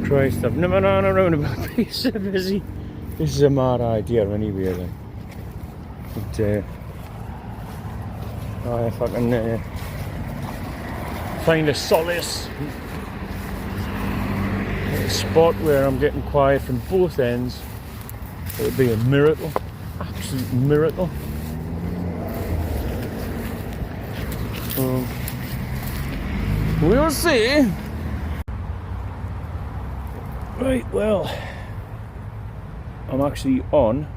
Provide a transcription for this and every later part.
Christ, I've never known a roundabout be so busy. This is a mad idea anyway, like. But, if I can find a solace, a spot where I'm getting quiet from both ends, it would be a miracle, absolute miracle. We'll see. Right, well, I'm actually on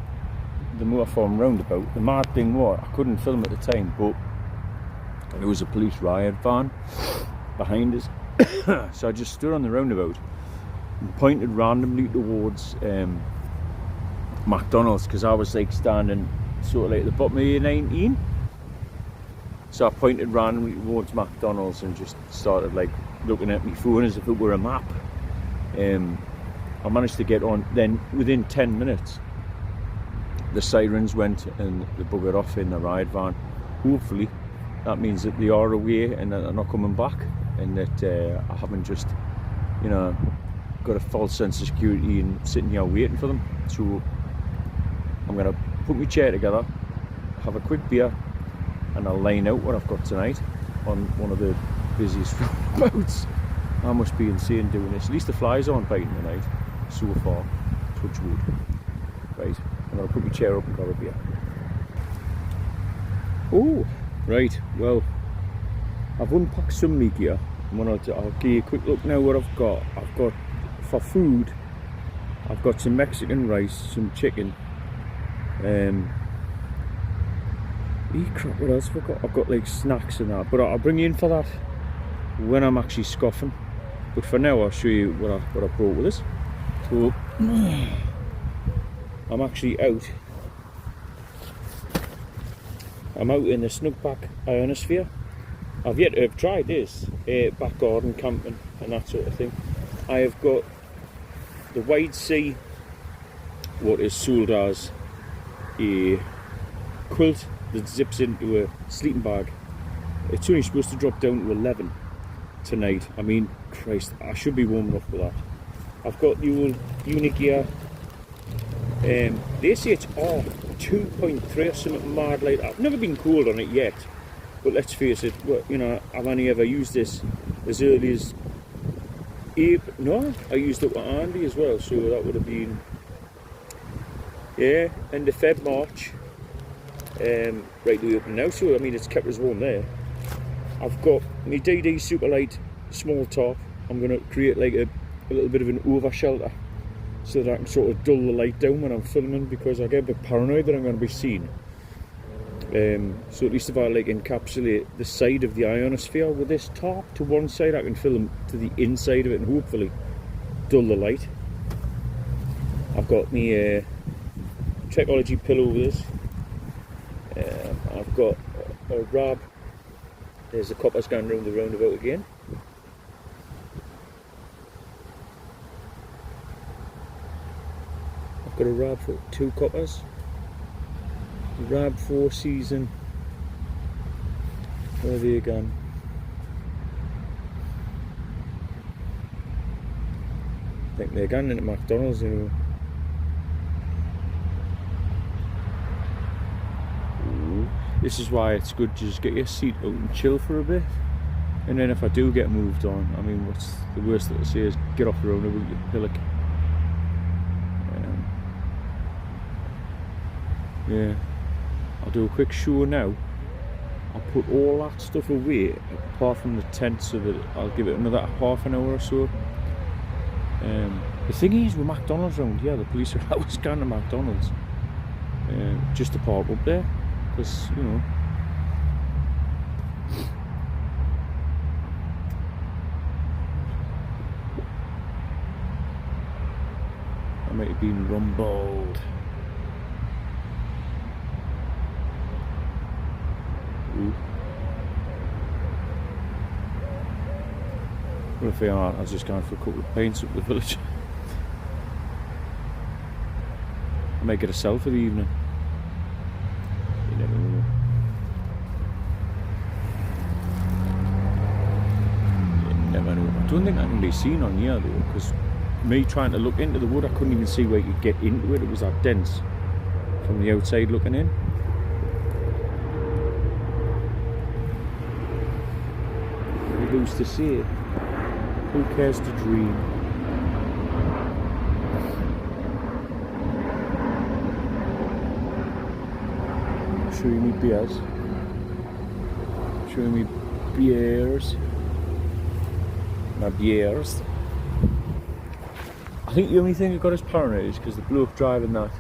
the Moor Farm roundabout. The mad thing was, I couldn't film at the time, but there was a police riot van behind us. So I just stood on the roundabout and pointed randomly towards McDonald's, because I was like standing sort of like at the bottom of A19. So I pointed randomly towards McDonald's and just started like looking at my phone as if it were a map. I managed to get on. Then within 10 minutes the sirens went and they buggered off in the riot van. Hopefully that means that they are away and that they're not coming back, and that I haven't just, you know, got a false sense of security and sitting here waiting for them. So I'm going to put my chair together, have a quick beer, and I'll line out what I've got tonight on one of the busiest roundabouts. I must be insane doing this. At least the flies aren't biting tonight so far, touch wood. Right, I'm going to put my chair up and grab a beer. Oh, right, well, I've unpacked some of my gear. I'll give you a quick look now what I've got. I've got, for food, I've got some Mexican rice, some chicken, crap, what else have I got? I've got like snacks and that, but I'll bring you in for that when I'm actually scoffing. But for now I'll show you what I brought with us. So I'm actually out. I'm out in the Snugback ionosphere. I've yet to have tried this back garden camping and that sort of thing. I have got the Wide Sea, what is sold as a quilt that zips into a sleeping bag. It's only supposed to drop down to 11 tonight. I mean, Christ, I should be warming up with that. I've got the old Unigear. They say it's 2.3 or something mad like that. I've never been cold on it yet, but let's face it, well, you know, I've only ever used this as early as April. No, I used it with Andy as well, so that would have been, yeah, end of Feb, March. Right the way up now, so I mean it's kept us warm there. I've got my DD Superlight small top. I'm going to create like a little bit of an over shelter so that I can sort of dull the light down when I'm filming, because I get a bit paranoid that I'm going to be seen. So at least if I like encapsulate the side of the ionosphere with this top to one side, I can film to the inside of it and hopefully dull the light. I've got my Trekology pillow with this. I've got a rab. There's the coppers going round the roundabout again. I've got a rab for 2 coppers. Rab 4 season. Where are they again? I think they're going into McDonald's, you know. This is why it's good to just get your seat out and chill for a bit. And then if I do get moved on, I mean, what's the worst that I say is get off the road with your pillock. Yeah, I'll do a quick show now. I'll put all that stuff away, apart from the tent, so that I'll give it another half an hour or so. The thing is, with McDonald's round here, the police are always going to McDonald's. Just to park up there. Because, you know, I might have been rumbled. Ooh. What if I was just going for a couple of pints up the village? I might get a sell for the evening. I don't think I can be seen on here though, because me trying to look into the wood, I couldn't even see where you could get into it. It was that dense from the outside looking in. Who's to see it? Who cares to dream? Showing me beers. Showing me beers. My beers. I think the only thing that got us paranoid is because the bloke driving that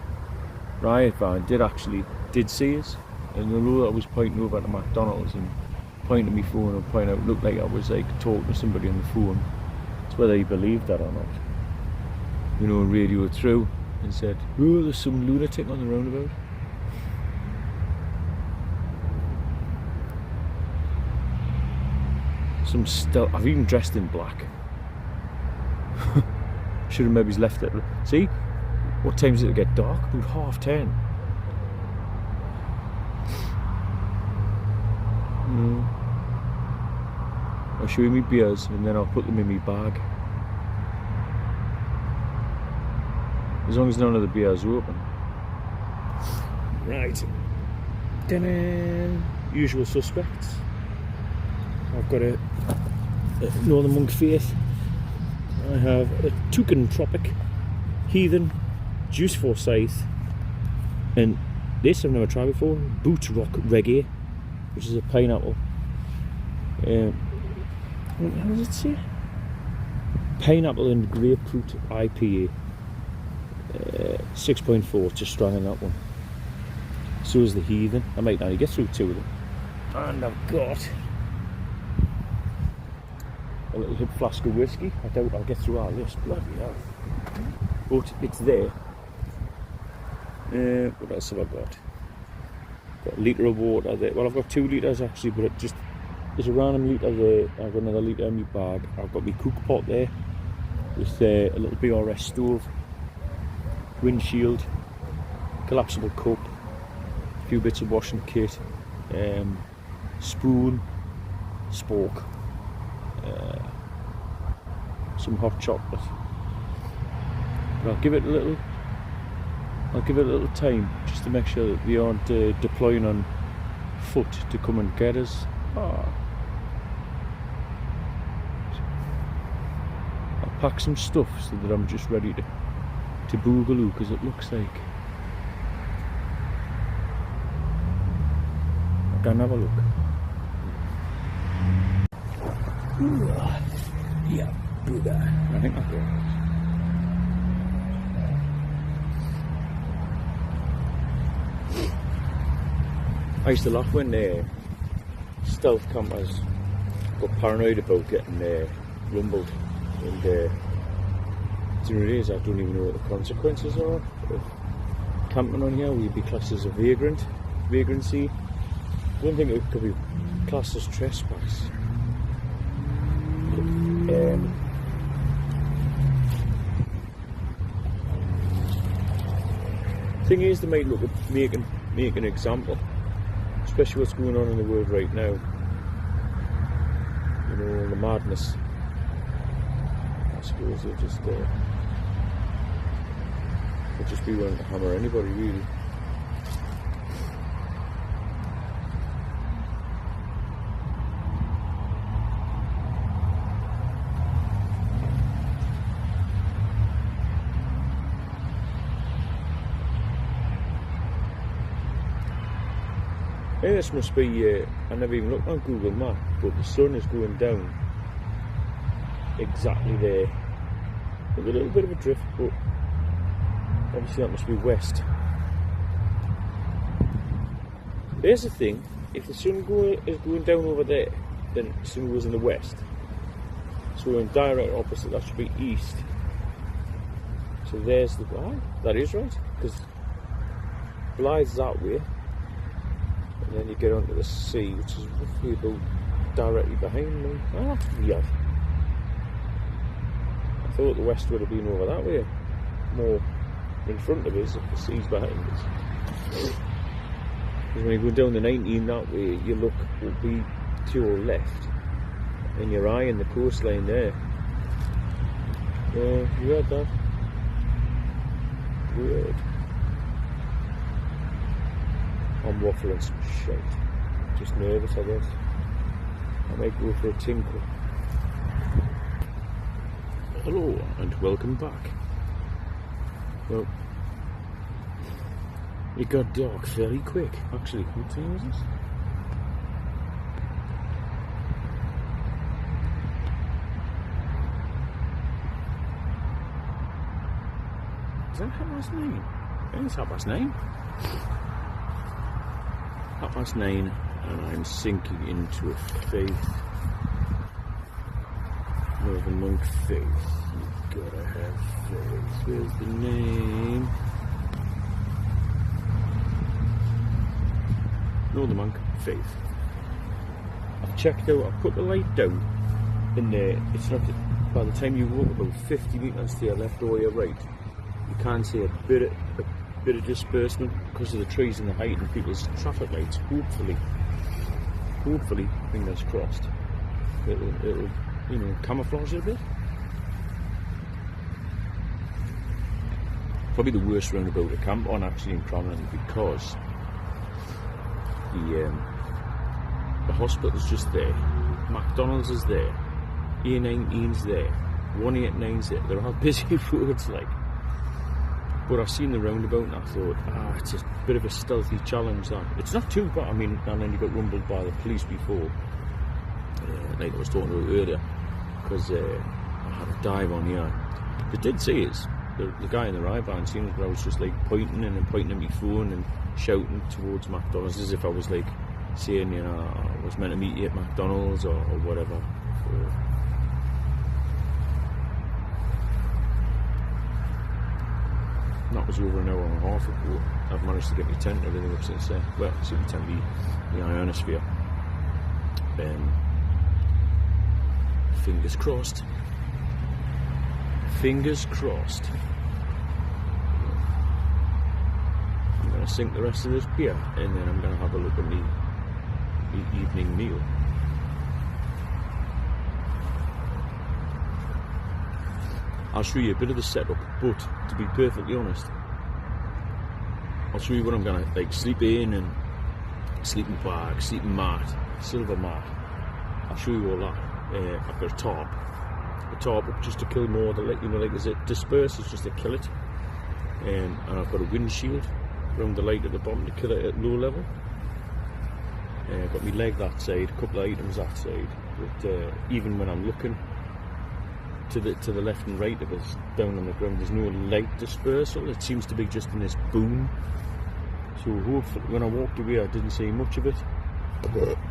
riot van did see us, and although I was pointing over to McDonald's and pointing at my phone and pointing out, looked like I was like talking to somebody on the phone. It's whether he believed that or not. You know, radio it through and said, oh, there's some lunatic on the roundabout. Some stealth. I've even dressed in black. Should have maybe left it. See, what time does it get dark? About 10:30. I'll show you my beers and then I'll put them in my bag. As long as none of the beers are open. Right. Usual suspects. I've got a Northern Monk Faith. I have a Toucan Tropic, Heathen, Juice Forsyth, and this I've never tried before, Boot Rock Reggae, which is a pineapple. How does it say? Pineapple and grapefruit IPA. 6.4, just strong in that one. So is the Heathen. I might not get through two of them. And I've got a little hip flask of whiskey. I doubt I'll get through all this, bloody hell. But it's there. What else have I got? Got a litre of water there. Well, I've got 2 litres actually, but it just there's a random litre there. I've got another litre in my bag. I've got my cook pot there with a little BRS stove, windshield, collapsible cup, a few bits of washing kit, spoon, spork, some hot chocolate. But I'll give it a little time just to make sure that they aren't deploying on foot to come and get us. I'll pack some stuff so that I'm just ready to boogaloo, because it looks like I can have a look. Ooh, yeah, booga. I think I've got it. I used to laugh when stealth campers got paranoid about getting rumbled, and the truth is I don't even know what the consequences are of camping on here. We'd be classed as a vagrancy. I don't think it could be classed as trespass. Thing is, they might look at make an example, especially what's going on in the world right now. You know, all the madness. I suppose they'll just be willing to hammer anybody, really. Hey, this must be, I never even looked on Google Maps, but the sun is going down exactly there. With a little bit of a drift, but obviously that must be west. Here's the thing, if the sun is going down over there, then the sun goes in the west. So we're in direct opposite, that should be east. So there's the, that is right, because Blythe's that way. And then you get onto the sea, which is roughly about directly behind me. Oh, that's weird. I thought the west would have been over that way, more in front of us, if the sea's behind us. Because when you go down the 19 that way, your look will be to your left, and you're eyeing the coastline there. Yeah, you heard that? Weird. I'm waffling some shit. Just nervous, I guess. I may go for a tinkle. Hello and welcome back. Well, it got dark very quick. Actually, what time is this? Is that 9:30? I think it's 9:30. 9:30, and I'm sinking into a faith. Northern monk faith. You gotta have faith. Where's the name? Northern monk faith. I've checked out. I've put the light down in there. It's not. By the time you walk about 50 metres to your left or your right, you can't see a bit of disbursement because of the trees and the height and people's traffic lights. Hopefully, fingers crossed, it'll camouflage it a bit. Probably the worst roundabout to camp on actually in Cromlin because the hospital's just there, McDonald's is there, A19's there, 189's there. They're all busy roads like. But I've seen the roundabout and I thought, it's a bit of a stealthy challenge that. It's not too bad, I mean, I nearly got rumbled by the police before, like I was talking about earlier, because I had a dive on here. They did say is, the guy in the ride van seen it, I was just like pointing at my phone and shouting towards McDonald's as if I was like saying, I was meant to meet you at McDonald's or whatever. So, that was over an hour and a half ago. I've managed to get my tent and everything up since then. Well, see my tent, the ionosphere. Fingers crossed. Fingers crossed. I'm going to sink the rest of this beer and then I'm going to have a look at my evening meal. I'll show you a bit of the setup, but to be perfectly honest, I'll show you what I'm gonna like sleep in and sleeping bag, sleeping mat, silver mat. I'll show you all that. I've got a tarp just to kill more of the light, like as it disperses, just to kill it. And I've got a windshield around the light at the bottom to kill it at low level. I've got my leg that side, a couple of items that side. But even when I'm looking to the left and right of us down on the ground, there's no light dispersal. It seems to be just in this boom. So hopefully, when I walked away, I didn't see much of it.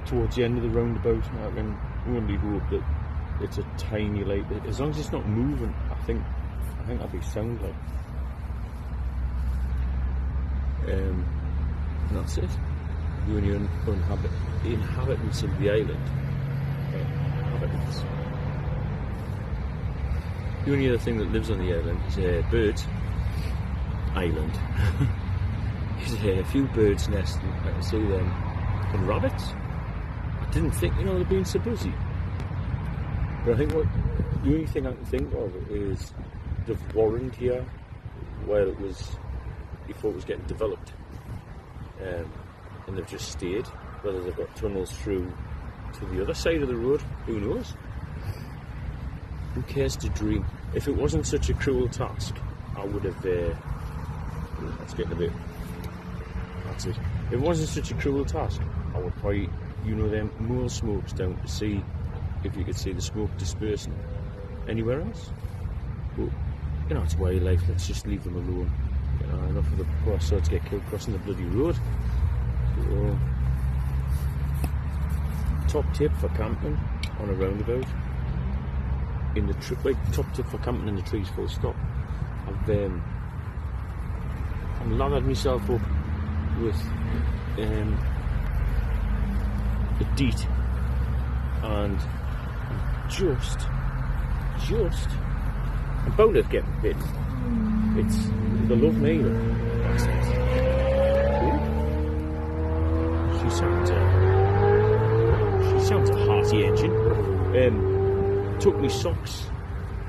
Towards the end of the roundabout, I can only hope that it's a tiny light. As long as it's not moving, I think that'll be sound like. And that's it. The only inhabitants of the island. Inhabitants. The only other thing that lives on the island is birds. Island. There's a few birds nesting. I can see them. And rabbits. I didn't think, they'd been so busy. But I think the only thing I can think of is they've warrened here while before it was getting developed. And they've just stayed. Whether they've got tunnels through to the other side of the road, who knows? Who cares to dream? If it wasn't such a cruel task, I would have. That's getting a bit. That's it. If it wasn't such a cruel task, I would probably, them mole smokes down to see if you could see the smoke dispersing anywhere else. But it's wildlife. Let's just leave them alone. Enough of the poor sods get killed crossing the bloody road. So, top tip for camping on a roundabout. In the top tip for camping in the trees, full stop. I'm lathered myself up with a DEET, and I'm just about to get bitten. They love me. She sounds a hearty engine. Took me socks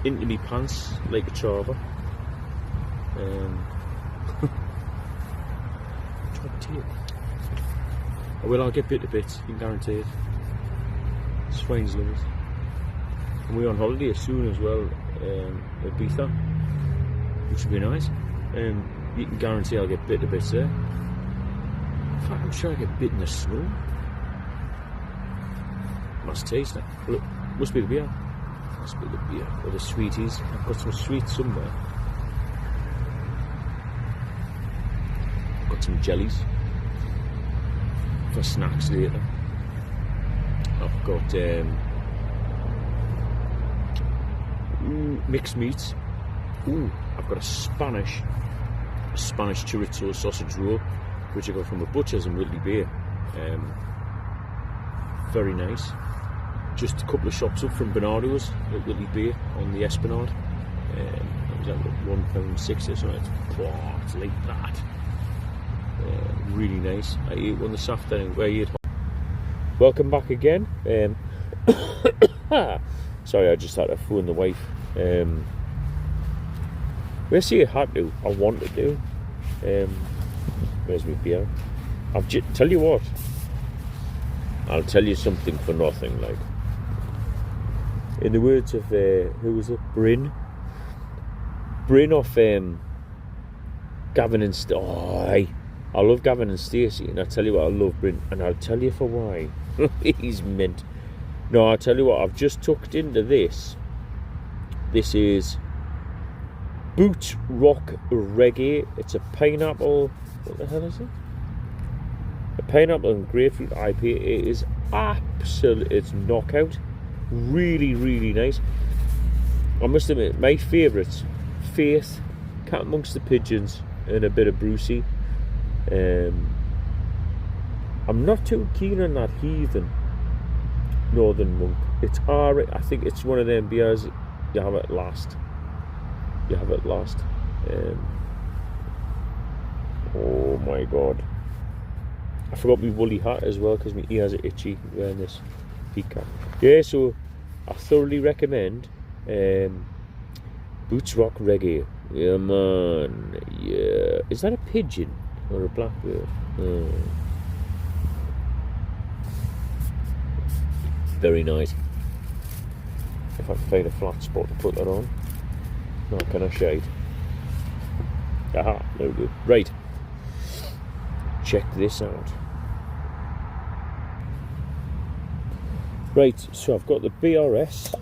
into me pants like a chava. Drop tape. Well, I'll get bit to bits, you can guarantee it. Swine's livers. And we're on holiday soon as well, Ibiza, which would be nice. You can guarantee I'll get bit to bits there. In fact, I'm sure I get bit in the snow. Must taste it. Look, must be the beer. Must be the beer. Or the sweeties. I've got some sweets somewhere. Got some jellies for snacks later. I've got mixed meats. I've got a Spanish chorizo sausage roll, which I got from a butcher's in Whitley Bay. Very nice. Just a couple of shops up from Bernardo's at Whitley Bay on the Esplanade. It was at £1.60 or something. It's like that. Really nice. I ate one this afternoon. Where you? Welcome back again. Sorry, I just had to phone the wife. Basically, I had to. I wanted to. Where's my beer? Tell you what. I'll tell you something for nothing. Like, in the words of who was it? Bryn off Gavin and I love Gavin and Stacey, and I tell you what, I love Bryn, and I'll tell you for why. He's mint. No, I'll tell you what, I've just tucked into this. This is Boot Rock Reggae. It's a pineapple. What the hell is it? A pineapple and grapefruit IPA. It is absolute. It's knockout. Really, really nice. I must admit, my favourites: Faith, Cat Amongst the Pigeons, and a bit of Brucey. I'm not too keen on that Heathen Northern Monk. It's alright. I think it's one of them beers you have at last. Oh my god, I forgot my woolly hat as well because my ears are itchy wearing this heat cap. Yeah, so I thoroughly recommend Boots Rock Reggae. Yeah man, yeah. Is that a pigeon or a blackbird? Very nice. If I can find a flat spot to put that on. Not kind of shade. Aha, no good. Right. Check this out. Right, so I've got the BRS.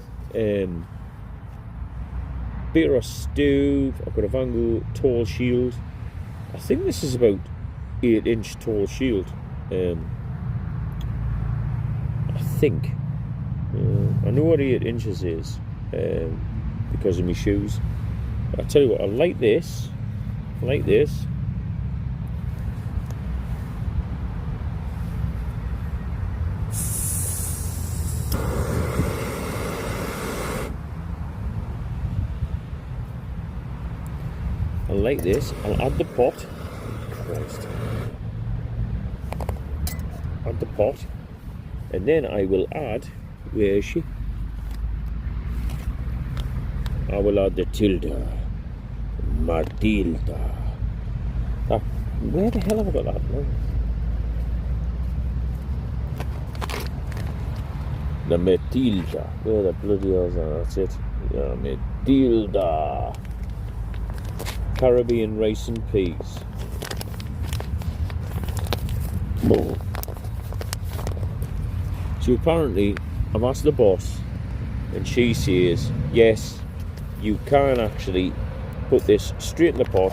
BRS stove. I've got a Van Gogh tall shield. I think this is about 8-inch tall shield. I think. I know what 8 inches is because of my shoes. I'll tell you what, I like this. I like this. I like this. I'll add the pot. Christ. Add the pot. And then I will add, where is she? I will add the Tilda. Matilda. Where the hell have I got that now? The Matilda. Where the bloody hell's that? That's it. Yeah, Matilda. Caribbean rice and peas. Oh. So apparently, I've asked the boss, and she says, yes, you can actually put this straight in the pot.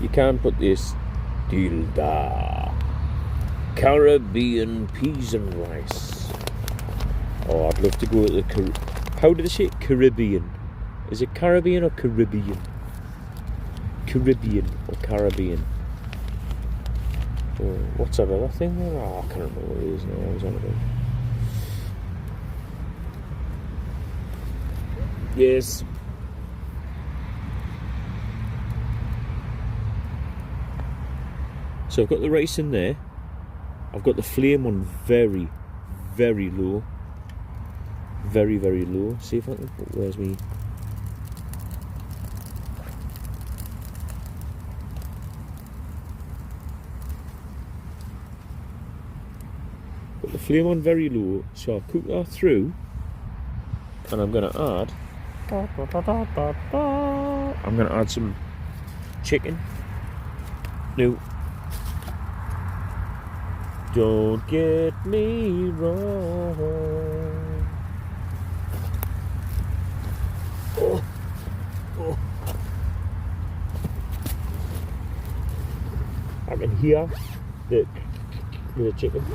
You can put this Tilda Caribbean peas and rice. Oh, I'd love to go to the how do they say it? Caribbean? Is it Caribbean or Caribbean? Caribbean or Caribbean? Oh, what's that other thing there? Oh, I can't remember what it is now. I was on about. Yes. So I've got the rice in there. I've got the flame on very, very low. Very, very low. See if I can, where's me? Put the flame on very low, so I'll cook that through, and I'm gonna add some chicken. No, don't get me wrong. Oh. I can hear the chicken.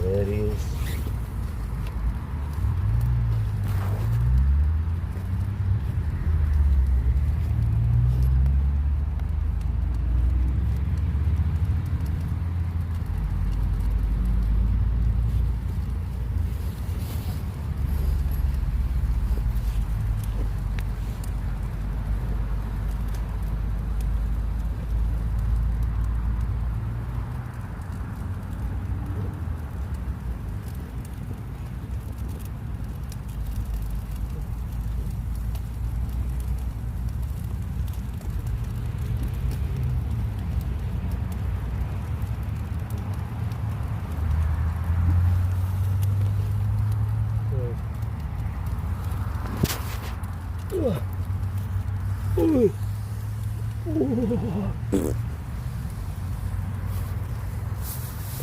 There it is.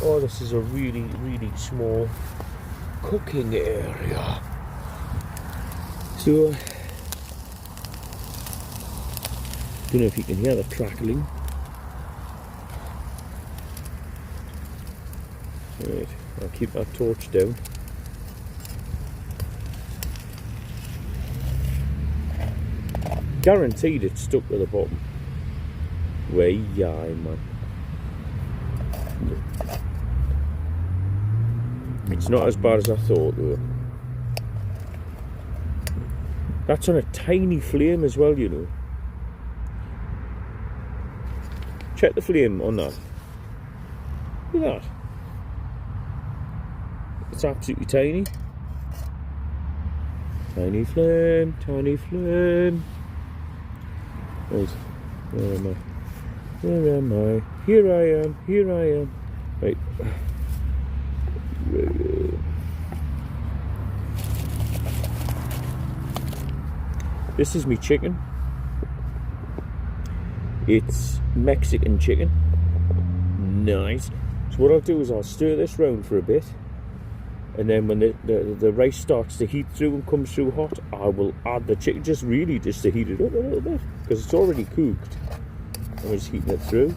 Oh, this is a really, really small cooking area. So, don't know if you can hear the crackling. Right, I'll keep that torch down. Guaranteed it's stuck to the bottom. Way yai, man. It's not as bad as I thought though. That's on a tiny flame as well, you know. Check the flame on that. Look at that. It's absolutely tiny. Tiny flame, tiny flame. Right, where am I? Where am I? Here I am, here I am. Right. This is me chicken. It's Mexican chicken. Nice. So what I'll do is I'll stir this round for a bit, and then when the rice starts to heat through and comes through hot, I will add the chicken, just to heat it up a little bit, because it's already cooked. I'm just heating it through.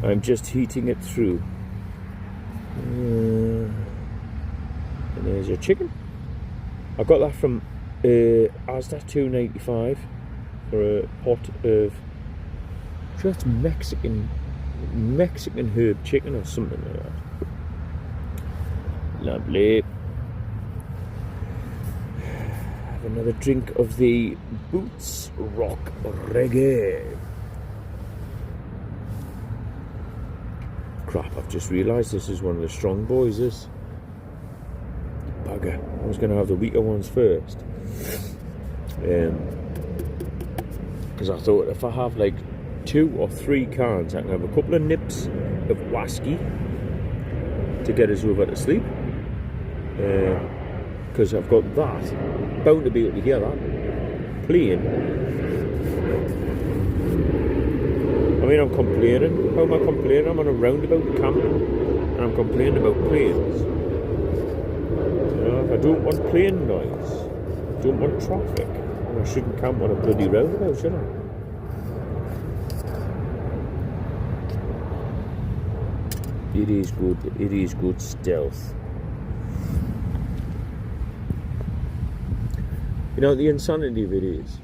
I'm just heating it through. And there's your chicken. I got that from Asda, $2.95 for a pot of just Mexican herb chicken or something like that. Lovely. Have another drink of the Boots Rock Reggae. Crap, I've just realised this is one of the strong boys, this. Bugger. I was going to have the weaker ones first. Because I thought if I have like 2 or 3 cans, I can have a couple of nips of whiskey to get us over to sleep. Because I've got that. Bound to be able to hear that. Playing. I mean, I'm complaining. How am I complaining? I'm on a roundabout camping and I'm complaining about planes. You know, if I don't want plane noise, Don't want traffic. I shouldn't camp on a bloody roundabout, should I? It is good stealth. You know, the insanity of it is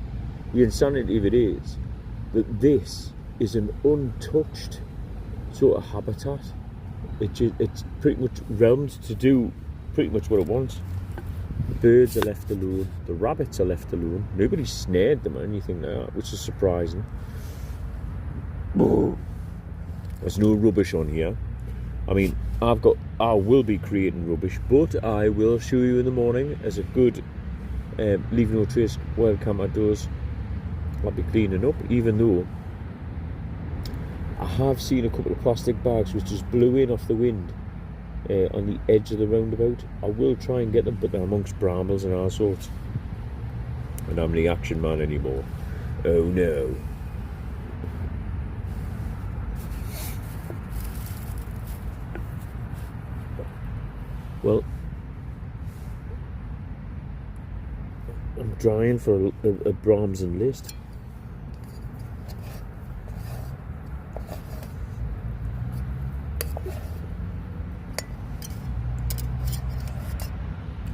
that this is an untouched sort of habitat. It's pretty much realmed to do pretty much what it wants. The birds are left alone, the rabbits are left alone, nobody snared them or anything like that, which is surprising. There's no rubbish on here. I mean, I will be creating rubbish, but I will show you in the morning as a good leave no trace wild camper does. I'll be cleaning up, even though I have seen a couple of plastic bags which just blew in off the wind on the edge of the roundabout. I will try and get them, but they're amongst brambles and all sorts. And I'm the action man anymore. Oh no. Well, I'm trying for a Brahms and list.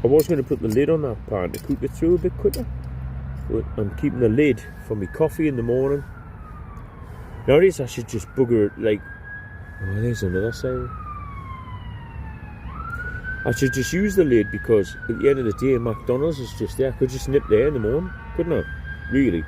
I was going to put the lid on that pan to cook it through a bit quicker, but I'm keeping the lid for my coffee in the morning. Nowadays I should just bugger it like... Oh, there's another side. I should just use the lid because at the end of the day McDonald's is just there. I could just nip there in the morning, couldn't I? Really?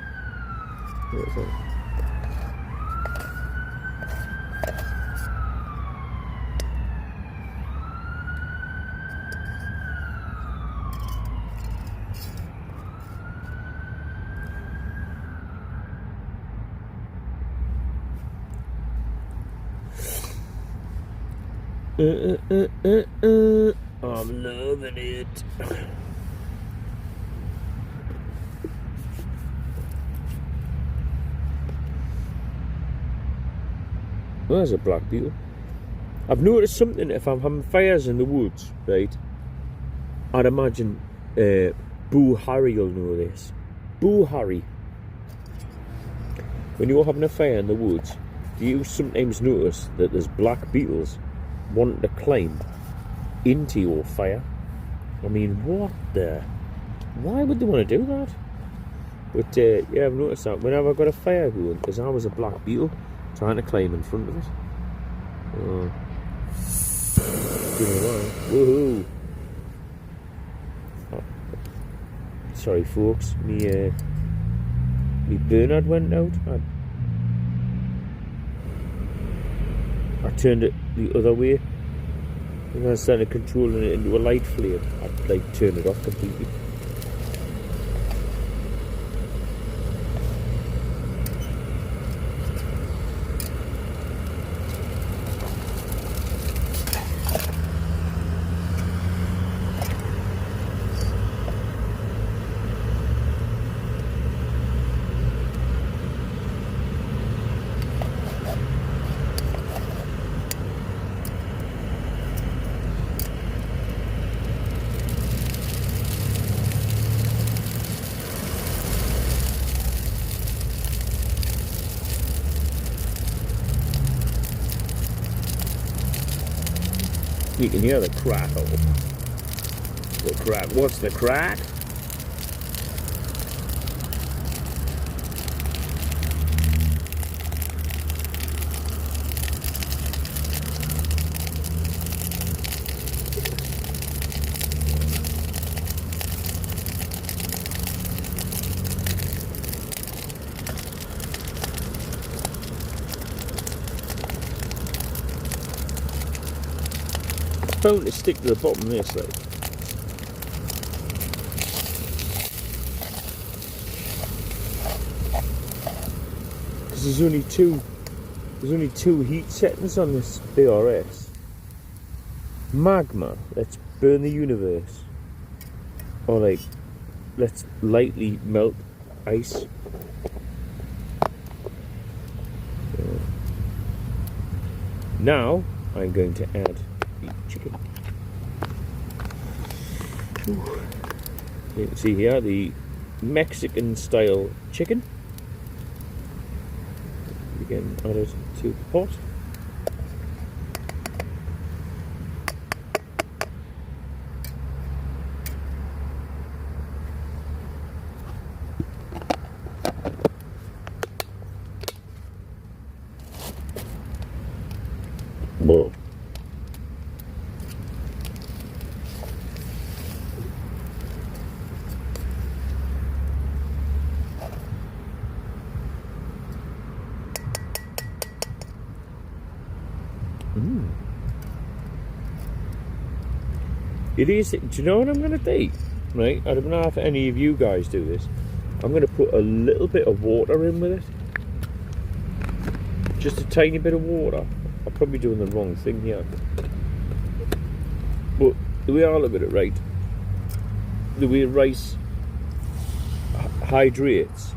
I'm loving it. Well, there's a black beetle. I've noticed something. If I'm having fires in the woods, right, I'd imagine Boo Harry will know this. Boo Harry. When you're having a fire in the woods, do you sometimes notice that there's black beetles wanting to climb into your fire? I mean, what the... Why would they want to do that? But yeah, I've noticed that whenever I've got a fire going, there's always a black beetle trying to climb in front of it. Oh. Woohoo! Oh. Sorry folks, me Bernard went out. I turned it the other way, and then I started controlling it into a light flame. I'd like turn it off completely. You can hear the crackle. The crack. What's the crack? Phone to stick to the bottom of this, like. Because there's only two heat settings on this BRS. Magma, let's burn the universe. Or like, let's lightly melt ice. Now I'm going to add the chicken. Ooh. You can see here the Mexican style chicken. Again, added to the pot. Whoa. It is. Do you know what I'm going to do? Right, I don't know if any of you guys do this. I'm going to put a little bit of water in with it. Just a tiny bit of water. I'm probably doing the wrong thing here. But the way I look at it, right, the way rice hydrates,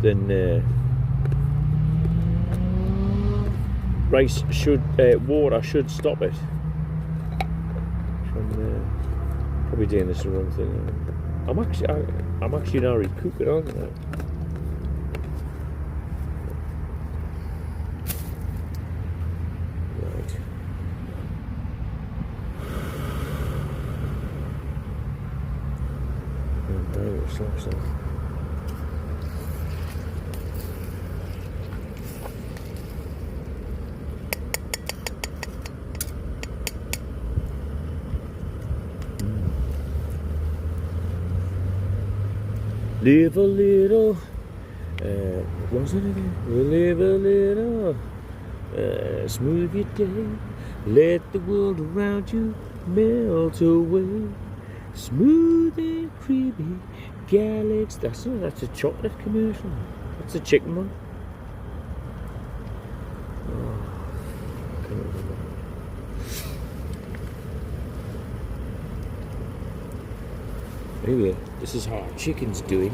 then rice should, water should stop it from probably doing this the wrong thing. I'm actually already cooking on now. Right. And now we'll slash that. Live a little, what was it again? Live a little, smooth your day. Let the world around you melt away. Smooth and creamy galaxy. That's a chocolate commercial. That's a chicken one. Oh, I can't remember. Anyway, this is how our chicken's doing.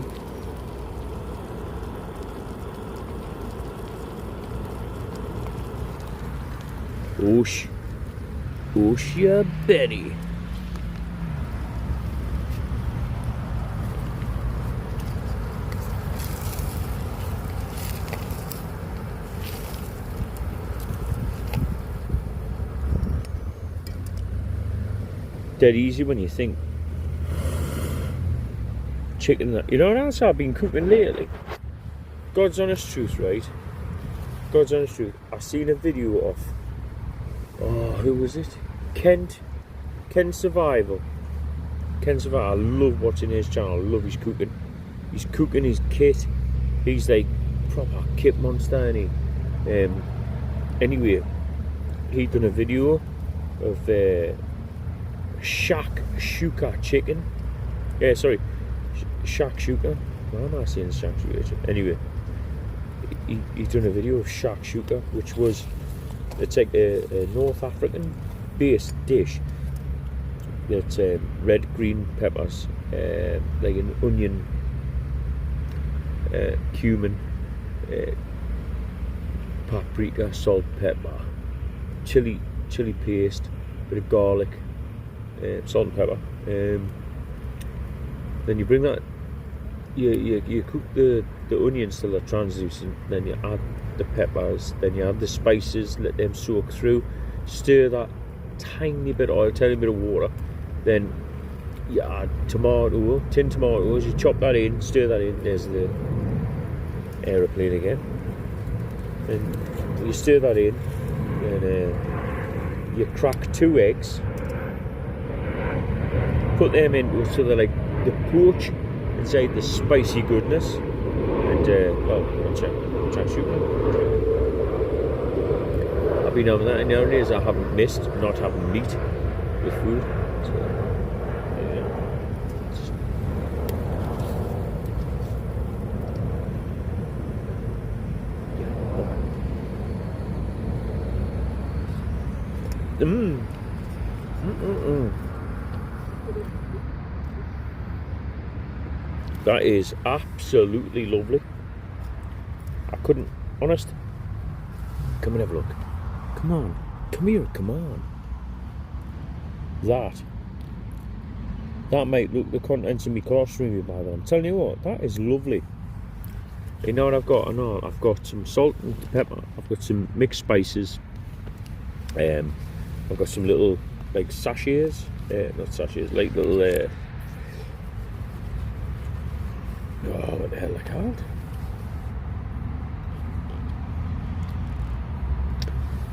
Oosh. Oosh ya Betty. Dead easy when you think. Chicken, you know what else I've been cooking lately? God's honest truth, right? God's honest truth. I seen a video of, oh, who was it? Ken Survival. Ken Survival. I love watching his channel. I love his cooking. He's cooking his kit. He's like proper kit monster, and he. Anyway, he done a video of shakshuka chicken. Yeah, sorry. Shakshuka. Why am I saying shakshuka? Anyway, he's done a video of shakshuka, which was, it's like a North African based dish. That's red, green peppers, like an onion, cumin, paprika, salt, pepper, chili paste, bit of garlic, salt and pepper. Then you bring that. You cook the onions till they're translucent, then you add the peppers, then you add the spices, let them soak through, stir that tiny bit of oil, tiny bit of water, then you add tin tomatoes, you chop that in, stir that in, there's the aeroplane again, and you stir that in, then you crack 2 eggs, put them into it so they're like the poach inside the spicy goodness, and check shooting. I've been having that, and nowadays I haven't missed not having meat with food. So, That is absolutely lovely. I couldn't, honest. Come and have a look. Come on, come here, come on. That That might look the contents of my classroom by then. I'm telling you what, that is lovely. You know what I've got? I know I've got some salt and pepper. I've got some mixed spices. I've got some little like sachets, not sachets, like little. What the hell are they called?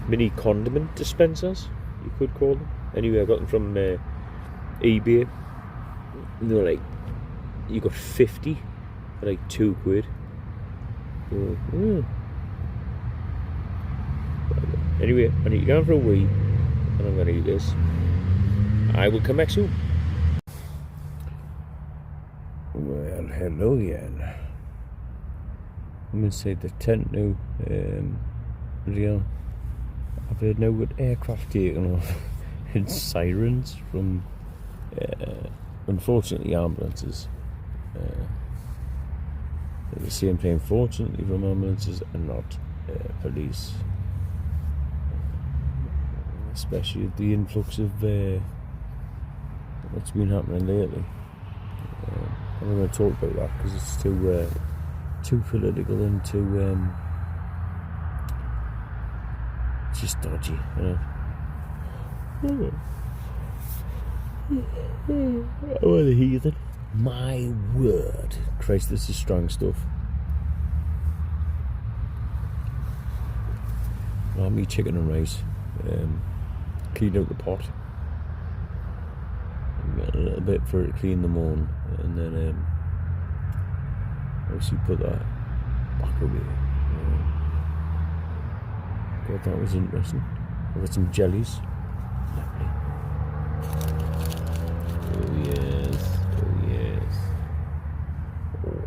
Mini condiment dispensers, you could call them. Anyway, I got them from eBay. And they were like, you got 50 for like £2. Anyway, I need to go for a wee, and I'm going to eat this. I will come back soon. Well, hello again. I'm inside the tent now. I've heard now with aircraft taking off and sirens from, unfortunately, ambulances. At the same time, fortunately, from ambulances and not police. Especially with the influx of what's been happening lately. I'm not going to talk about that because it's too political and too just dodgy. Oh, the heathen! My word, Christ, this is strong stuff. Well, me chicken and rice. Clean out the pot. Got a little bit for it to clean them on, and then obviously put that back away. God, that was interesting. I got some jellies. Lovely. Oh yes, oh yes. Oh.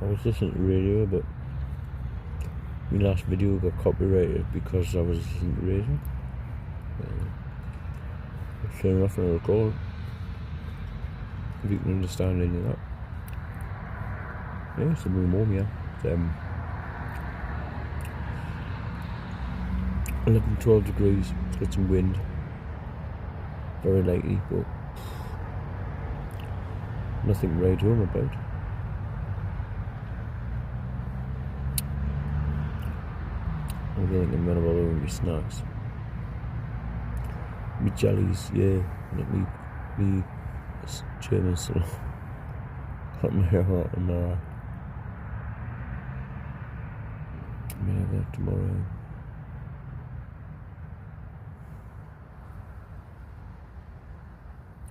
I was listening to the radio, but my last video got copyrighted because I was listening to the radio. Fair enough, on a record. If you can understand any of that. Yeah, it's a room home, yeah. It's 11, 12 degrees. It's got some wind. Very lightly, but nothing to write home about. I don't think I'm gonna bother with my snacks. Me jellies, yeah. Me German salad. Hot my hair hot and may have that tomorrow.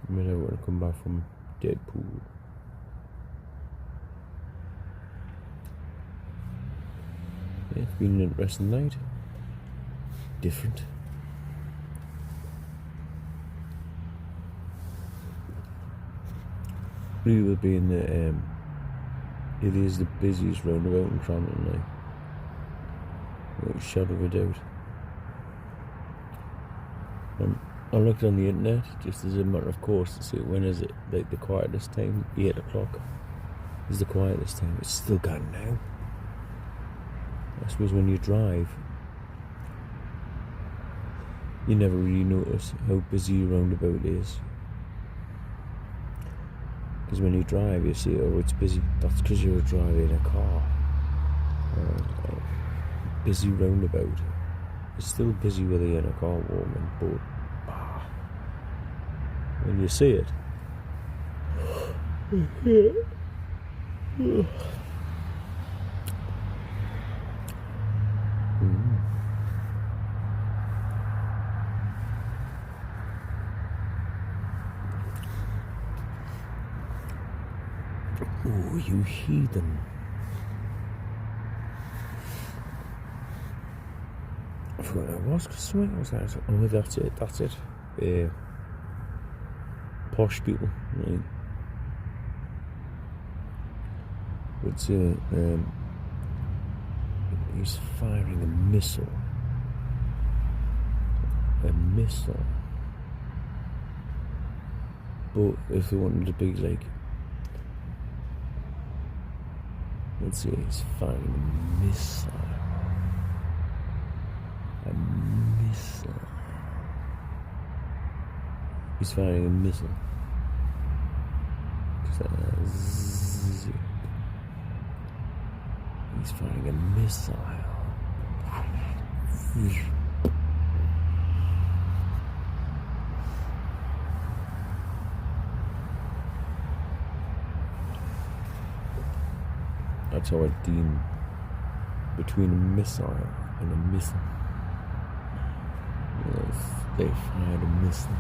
Maybe I want to come back from Deadpool. Yeah, it's been an interesting night. Different. We will be in the it is the busiest roundabout in Cranton now. Without a shadow of a doubt. I looked on the internet just as a matter of course to see when is it like the quietest time. 8 o'clock is the quietest time. It's still gone now. I suppose when you drive, you never really notice how busy a roundabout is. Because when you drive, you see, oh, it's busy. That's because you're driving a car. Busy roundabout. It's still busy whether you're in a car warming, but when you see it, oh, you heathen. I forgot what I was, because something was that. Oh, that's it. Posh people, right? Would say he's firing a missile. But if they wanted to be like, let's see, he's firing a missile. A missile. He's firing a missile. He's firing a missile. That's how I deem between a missile and a missile. Yes, they fired a missile.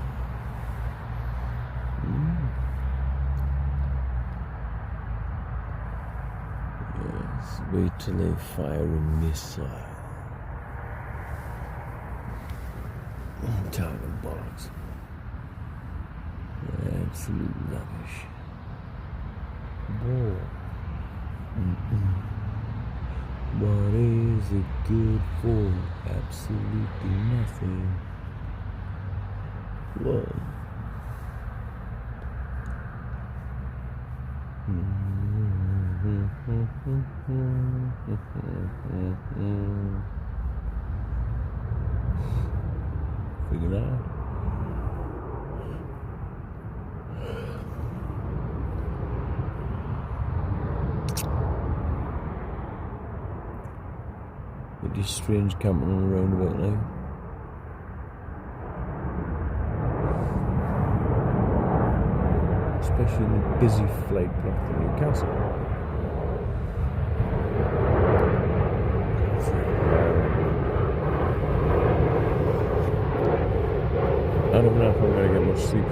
Yes, wait till they fire a missile. I'm tired of bollocks. Absolute rubbish. Whoa. What is it good for? Absolutely nothing. What? Figure it out. It is strange camping on a roundabout now. Especially in the busy flight path to Newcastle. I don't know if I'm going to get much sleep.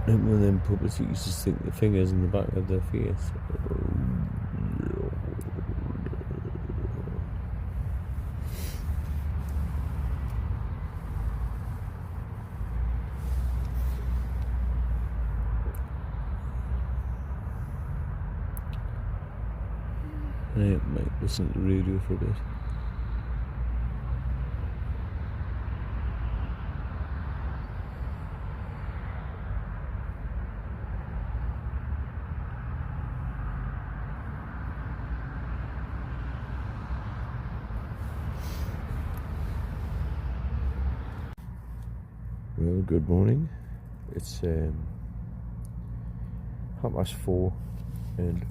And one of them puppets that used to stick the fingers in the back of their face. I might listen to the radio for a bit. Well, good morning. It's 4:30 and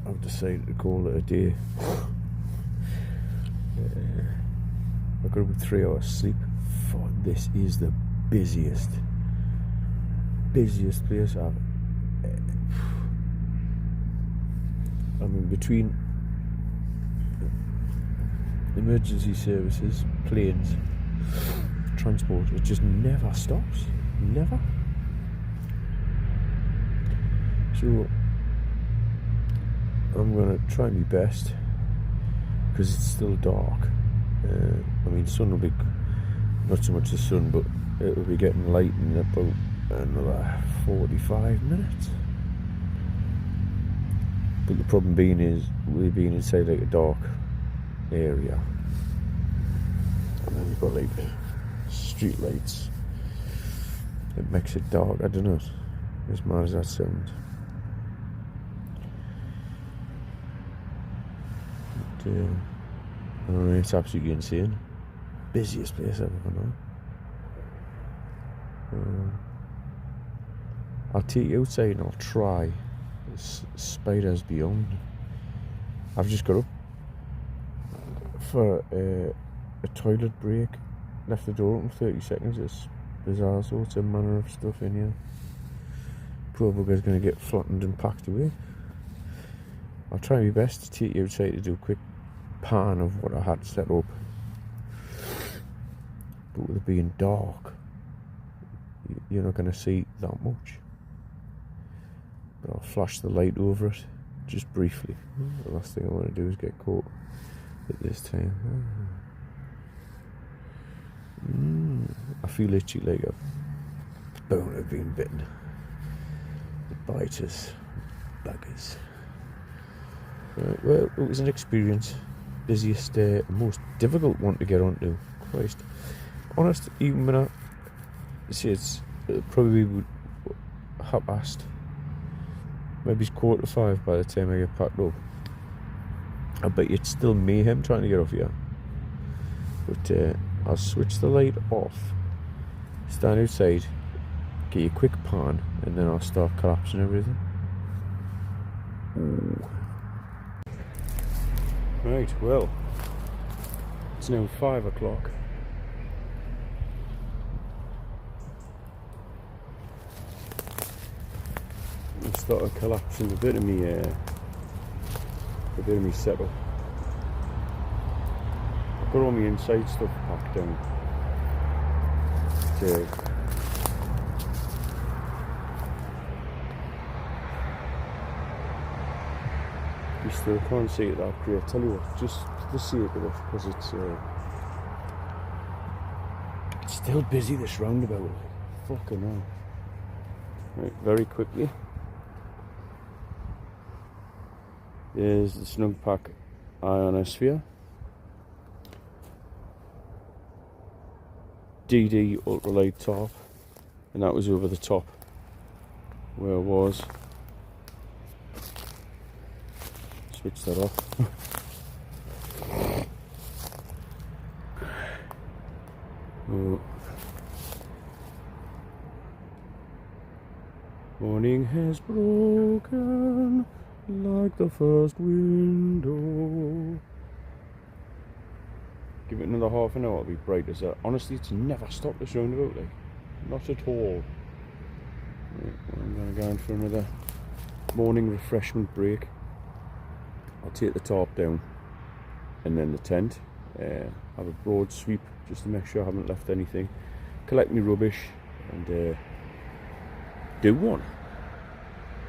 I've decided to call it a day. I've got about 3 hours sleep. This is the busiest place I've. I mean, between emergency services, planes, transport, it just never stops. Never. So I'm gonna try my best because it's still dark. I mean, sun will be not so much the sun, but it will be getting light in about another 45 minutes. But the problem being is we're being inside like a dark area, and then you've got like street lights. It makes it dark. I don't know, as mad as that sounds. But, I don't know, it's absolutely insane. Busiest place I've ever known. I'll take you outside and I'll try. Spiders beyond. I've just got up for a toilet break. Left the door open 30 seconds. It's bizarre sorts of manner of stuff in here. Poor bugger's going to get flattened and packed away. I'll try my best to take you outside to do a quick pan of what I had set up. But with it being dark, you're not going to see that much. But I'll flash the light over it just briefly. The last thing I want to do is get caught at this time. I feel itchy like a bone of being bitten. The biters, buggers. Well, it was an experience. Busiest, most difficult one to get onto. Christ. Honest, even when I see it's probably 5:30. Maybe it's 4:45 by the time I get packed up. I bet you it's still mayhem trying to get off here. But I'll switch the light off, stand outside, get you a quick pan, and then I'll start collapsing everything. Ooh. Right, well, it's now 5 o'clock. I've started collapsing a bit of me setup. I've got all my inside stuff packed down. You still can't see it that great. Tell you what, just for the sake of it, because it's still busy, this roundabout. Fucking hell. Right, very quickly. There's the Snugpak ionosphere. DD ultralight top, and that was over the top where I was. Switch that off. Oh. Morning has broken like the first window. Give it another half an hour, it'll be bright as that. Honestly, it's never stopped this roundabout, like. Not at all. Right, well, I'm going to go in for another morning refreshment break. I'll take the tarp down and then the tent. Have a broad sweep just to make sure I haven't left anything. Collect my rubbish and do one.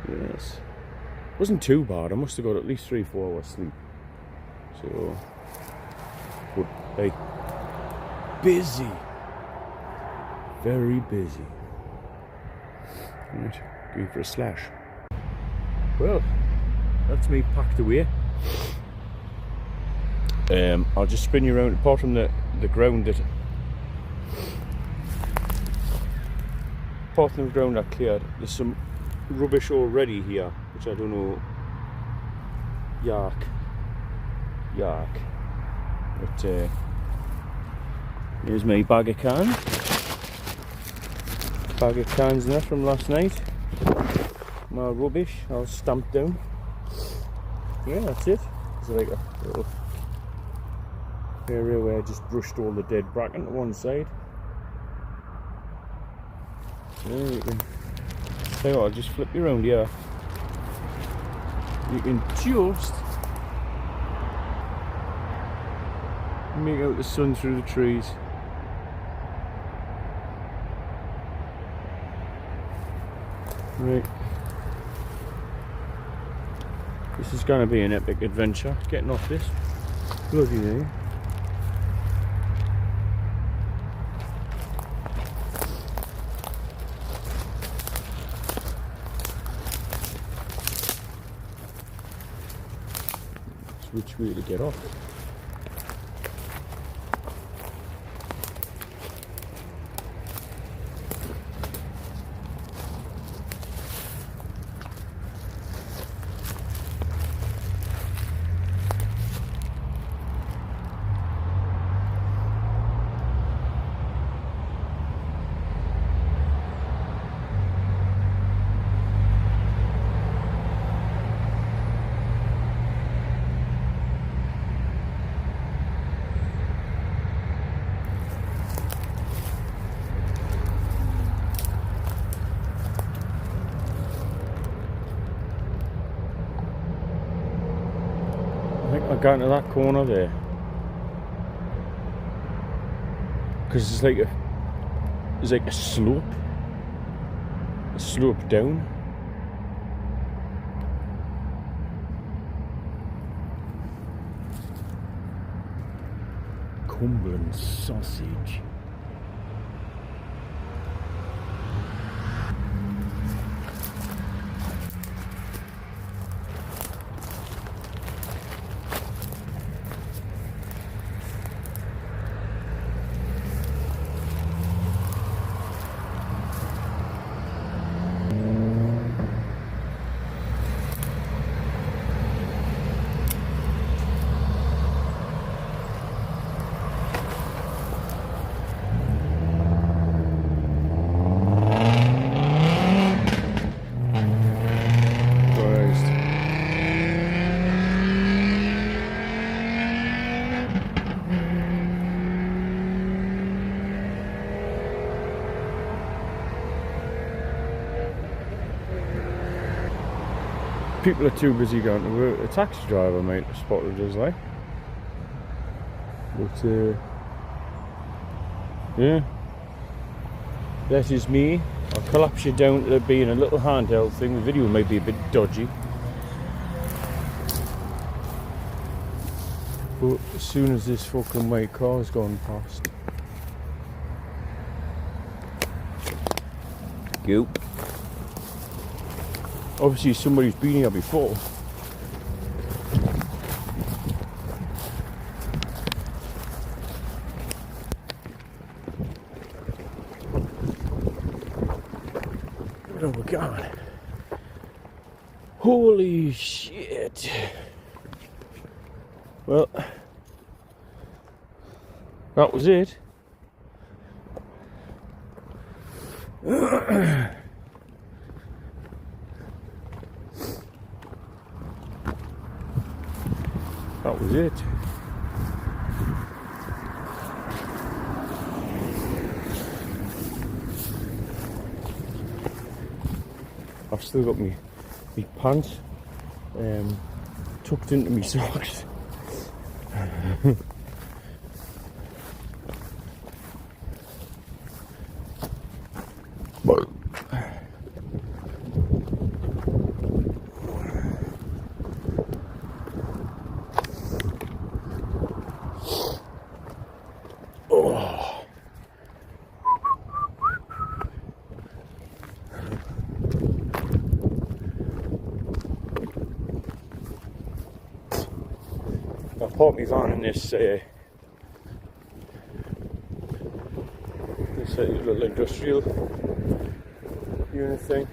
Yes. Wasn't too bad. I must have got at least 3-4 hours sleep. So, but hey, busy. Very busy. Right, going for a slash. Well, that's me packed away. I'll just spin you around. Apart from the ground that, apart from the ground I cleared, there's some rubbish already here, which I don't know. Yark. But here's my bag of cans. Bag of cans there from last night. My rubbish, I'll stamp down. Yeah, that's it. There's like a little area where I just brushed all the dead bracken to one side. There you can. Tell you what, I'll just flip you around here. You can just make out the sun through the trees. Right. This is going to be an epic adventure, getting off this bloody thing. Which way to get off? I got into that corner there because it's like a slope down. Cumberland sausage. People are too busy going to work. A taxi driver might have spotted us, like. But yeah, that is me. I'll collapse you down to being a little handheld thing. The video might be a bit dodgy, but as soon as this fucking white car's gone past, go. Obviously somebody's been here before. Oh my god. Holy shit. Well, that was it. That was it. I've still got me pants tucked into my socks. I parked my van in this little industrial unit thing.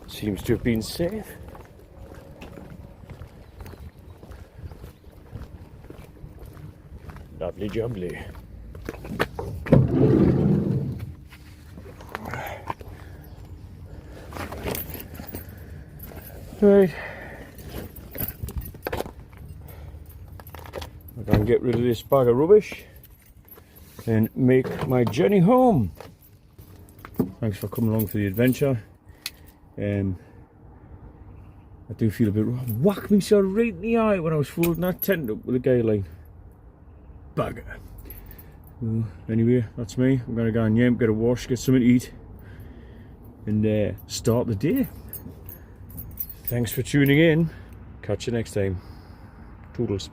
Seems to have been safe. Lovely jubbly. Right. I'm going to get rid of this bag of rubbish and make my journey home. Thanks for coming along for the adventure. I do feel a bit wrong. Whacked me so right in the eye when I was folding that tent up with a guy line. Bugger. Well, anyway, that's me. I'm gonna go and yamp, get a wash, get something to eat, and start the day. Thanks for tuning in. Catch you next time. Toodles.